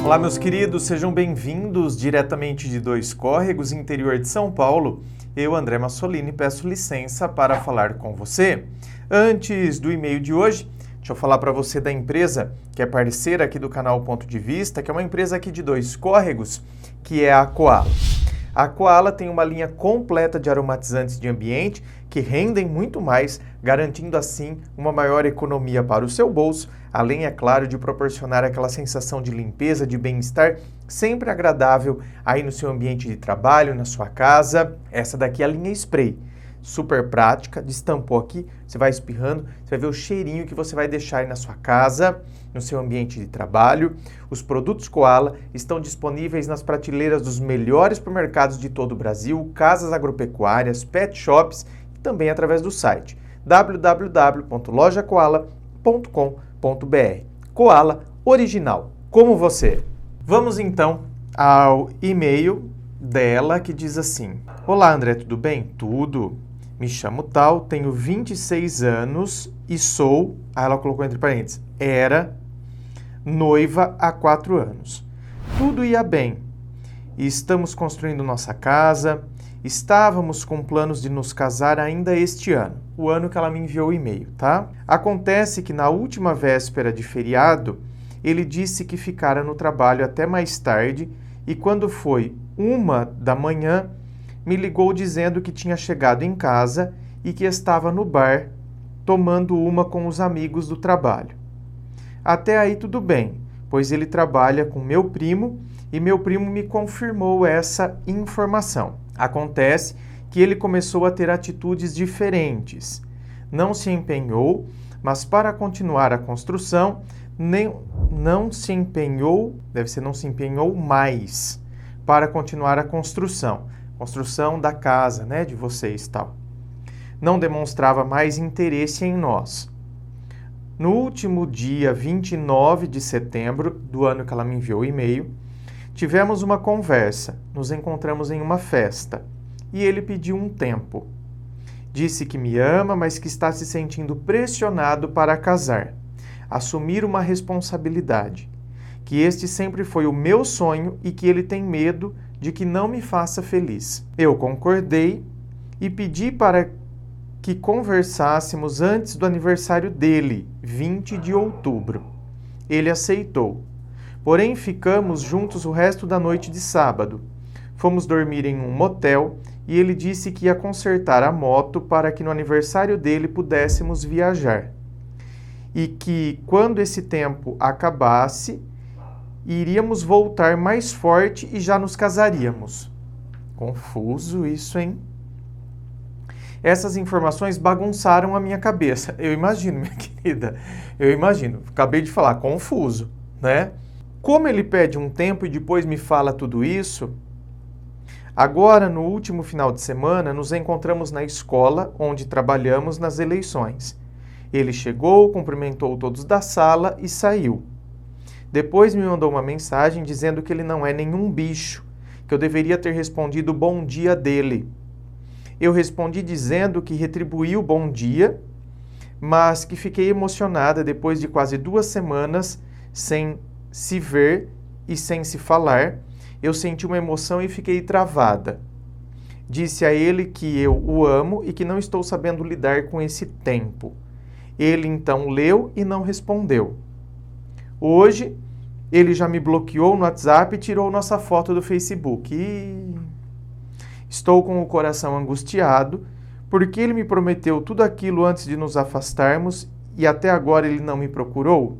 Olá, meus queridos, sejam bem-vindos diretamente de Dois Córregos, interior de São Paulo. Eu, André Massolini, peço licença para falar com você. Antes do e-mail de hoje, deixa eu falar para você da empresa que é parceira aqui do canal Ponto de Vista, que é uma empresa aqui de Dois Córregos, que é a Koala. A Koala tem uma linha completa de aromatizantes de ambiente que rendem muito mais, garantindo assim uma maior economia para o seu bolso, além, é claro, de proporcionar aquela sensação de limpeza, de bem-estar, sempre agradável aí no seu ambiente de trabalho, na sua casa. Essa daqui é a linha Spray, super prática, destampou aqui, você vai espirrando, você vai ver o cheirinho que você vai deixar aí na sua casa, no seu ambiente de trabalho. Os produtos Koala estão disponíveis nas prateleiras dos melhores supermercados de todo o Brasil, casas agropecuárias, pet shops e também através do site www.lojakoala.com.br. Koala original, como você. Vamos então ao e-mail dela que diz assim: Olá, André, tudo bem? Tudo. Me chamo tal, tenho 26 anos e sou, ela colocou entre parênteses, era noiva há 4 anos. Tudo ia bem. Estamos construindo nossa casa. Estávamos com planos de nos casar ainda este ano, o ano que ela me enviou o e-mail, tá? Acontece que na última véspera de feriado, ele disse que ficara no trabalho até mais tarde e quando foi 1 da manhã, me ligou dizendo que tinha chegado em casa e que estava no bar tomando uma com os amigos do trabalho. Até aí tudo bem, pois ele trabalha com meu primo e meu primo me confirmou essa informação. Acontece que ele começou a ter atitudes diferentes. Não se empenhou, mas para continuar a construção, não se empenhou mais para continuar a construção da casa, né, de vocês e tal. Não demonstrava mais interesse em nós. No último dia 29 de setembro do ano que ela me enviou o e-mail, tivemos uma conversa, nos encontramos em uma festa e ele pediu um tempo. Disse que me ama, mas que está se sentindo pressionado para casar, assumir uma responsabilidade, que este sempre foi o meu sonho e que ele tem medo de que não me faça feliz. Eu concordei e pedi para que conversássemos antes do aniversário dele, 20 de outubro. Ele aceitou. Porém, ficamos juntos o resto da noite de sábado. Fomos dormir em um motel e ele disse que ia consertar a moto para que no aniversário dele pudéssemos viajar. E que, quando esse tempo acabasse, iríamos voltar mais forte e já nos casaríamos. Confuso isso, hein? Essas informações bagunçaram a minha cabeça. Eu imagino, minha querida, eu imagino. Acabei de falar, confuso, né? Como ele pede um tempo e depois me fala tudo isso, agora, no último final de semana, nos encontramos na escola onde trabalhamos nas eleições. Ele chegou, cumprimentou todos da sala e saiu. Depois me mandou uma mensagem dizendo que ele não é nenhum bicho, que eu deveria ter respondido o bom dia dele. Eu respondi dizendo que retribuí o bom dia, mas que fiquei emocionada depois de quase 2 semanas sem se ver e sem se falar. Eu senti uma emoção e fiquei travada. Disse a ele que eu o amo e que não estou sabendo lidar com esse tempo. Ele então leu e não respondeu. Hoje, ele já me bloqueou no WhatsApp e tirou nossa foto do Facebook. Estou com o coração angustiado, porque ele me prometeu tudo aquilo antes de nos afastarmos e até agora ele não me procurou?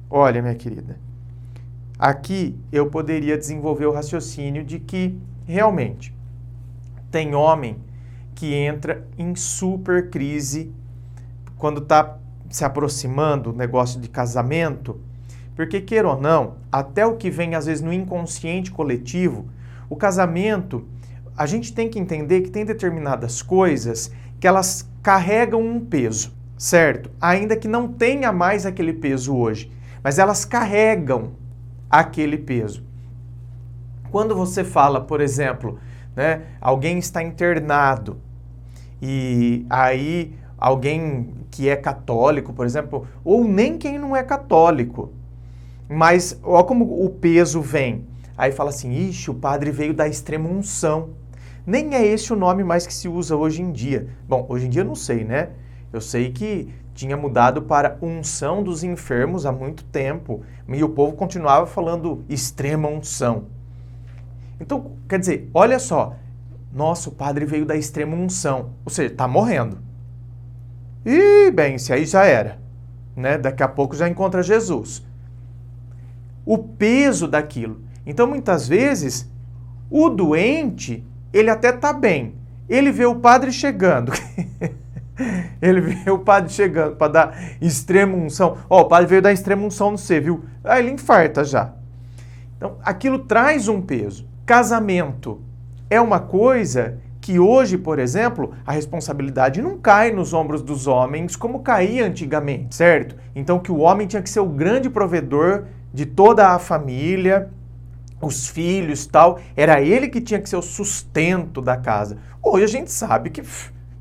Olha, minha querida, aqui eu poderia desenvolver o raciocínio de que, realmente, tem homem que entra em super crise quando está se aproximando do negócio de casamento, porque, queira ou não, até o que vem às vezes no inconsciente coletivo, o casamento, a gente tem que entender que tem determinadas coisas que elas carregam um peso, certo? Ainda que não tenha mais aquele peso hoje, mas elas carregam aquele peso. Quando você fala, por exemplo, né, alguém está internado e aí alguém que é católico, por exemplo, ou nem quem não é católico, Mas olha como o peso vem. Aí fala assim, ixi, o padre veio da extrema unção. Nem é esse o nome mais que se usa hoje em dia. Bom, hoje em dia eu não sei, né? Eu sei que tinha mudado para unção dos enfermos há muito tempo. E o povo continuava falando extrema unção. Então, quer dizer, olha só. Nossa, o padre veio da extrema unção. Ou seja, está morrendo. E, bem, isso aí já era. Né? Daqui a pouco já encontra Jesus. O peso daquilo. Então, muitas vezes, o doente, ele até está bem. Ele vê o padre chegando. Ele vê o padre chegando para dar extrema unção. Ó, o padre veio dar extrema unção no você, viu? Aí ele infarta já. Então, aquilo traz um peso. Casamento é uma coisa que hoje, por exemplo, a responsabilidade não cai nos ombros dos homens como caía antigamente, certo? Então, que o homem tinha que ser o grande provedor de toda a família, os filhos, tal, era ele que tinha que ser o sustento da casa. Hoje a gente sabe que,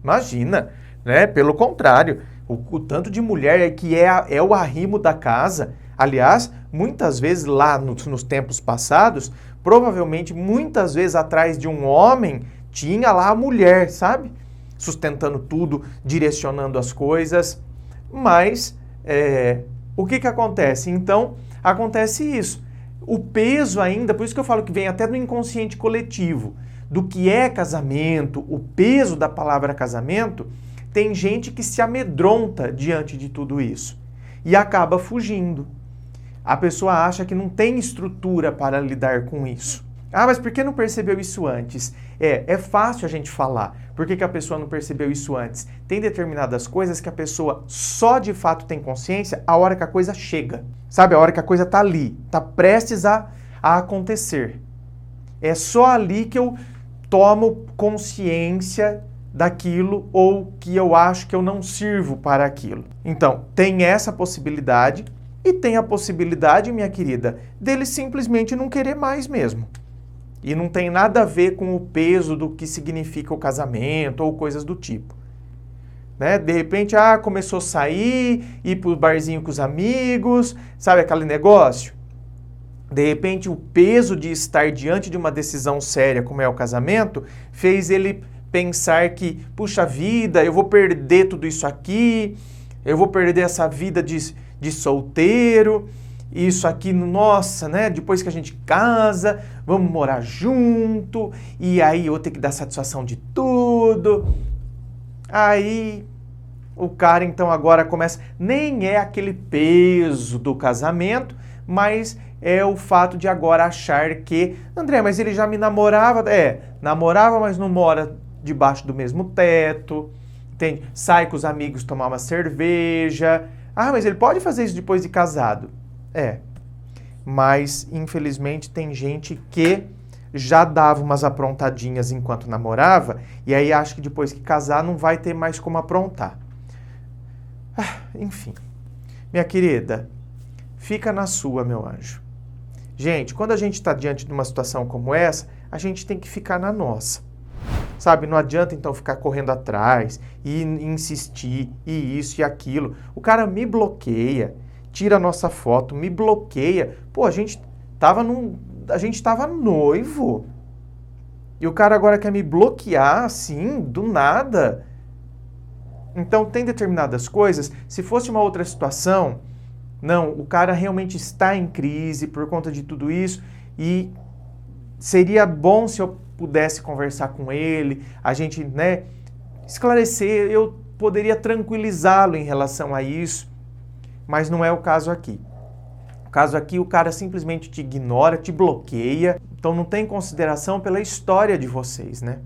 imagina, né? Pelo contrário, o tanto de mulher que é o arrimo da casa. Aliás, muitas vezes lá nos tempos passados, provavelmente muitas vezes atrás de um homem, tinha lá a mulher, sabe? Sustentando tudo, direcionando as coisas. Mas o que acontece? Então, acontece isso. O peso ainda, por isso que eu falo que vem até do inconsciente coletivo, do que é casamento, o peso da palavra casamento, tem gente que se amedronta diante de tudo isso e acaba fugindo. A pessoa acha que não tem estrutura para lidar com isso. Ah, mas por que não percebeu isso antes? É fácil a gente falar. Por que a pessoa não percebeu isso antes? Tem determinadas coisas que a pessoa só de fato tem consciência a hora que a coisa chega. Sabe, a hora que a coisa está ali, está prestes a acontecer. É só ali que eu tomo consciência daquilo ou que eu acho que eu não sirvo para aquilo. Então, tem essa possibilidade e tem a possibilidade, minha querida, dele simplesmente não querer mais mesmo. E não tem nada a ver com o peso do que significa o casamento ou coisas do tipo. Né? De repente, começou a sair, ir pro barzinho com os amigos, sabe aquele negócio? De repente, o peso de estar diante de uma decisão séria, como é o casamento, fez ele pensar que, puxa vida, eu vou perder tudo isso aqui, eu vou perder essa vida de solteiro, isso aqui, nossa, né? Depois que a gente casa, vamos morar junto, e aí eu vou ter que dar satisfação de tudo. Aí o cara então agora começa, nem é aquele peso do casamento, mas é o fato de agora achar que, André, mas ele já me namorava, namorava, mas não mora debaixo do mesmo teto, entende? Sai com os amigos tomar uma cerveja. Ah, mas ele pode fazer isso depois de casado. Mas infelizmente tem gente que já dava umas aprontadinhas enquanto namorava e aí acha que depois que casar não vai ter mais como aprontar. Enfim, minha querida, fica na sua, meu anjo. Gente, quando a gente está diante de uma situação como essa, a gente tem que ficar na nossa. Sabe, não adianta então ficar correndo atrás e insistir, e isso e aquilo. O cara me bloqueia, tira a nossa foto, me bloqueia. Pô, a gente tava noivo. E o cara agora quer me bloquear assim, do nada. Então tem determinadas coisas, se fosse uma outra situação, não, o cara realmente está em crise por conta de tudo isso e seria bom se eu pudesse conversar com ele, a gente, né, esclarecer, eu poderia tranquilizá-lo em relação a isso, mas não é o caso aqui. O caso aqui, o cara simplesmente te ignora, te bloqueia, então não tem consideração pela história de vocês, né?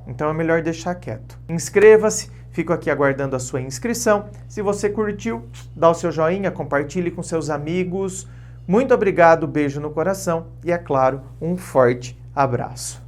Então é melhor deixar quieto. Inscreva-se, fico aqui aguardando a sua inscrição. Se você curtiu, dá o seu joinha, compartilhe com seus amigos. Muito obrigado, beijo no coração e, é claro, um forte abraço.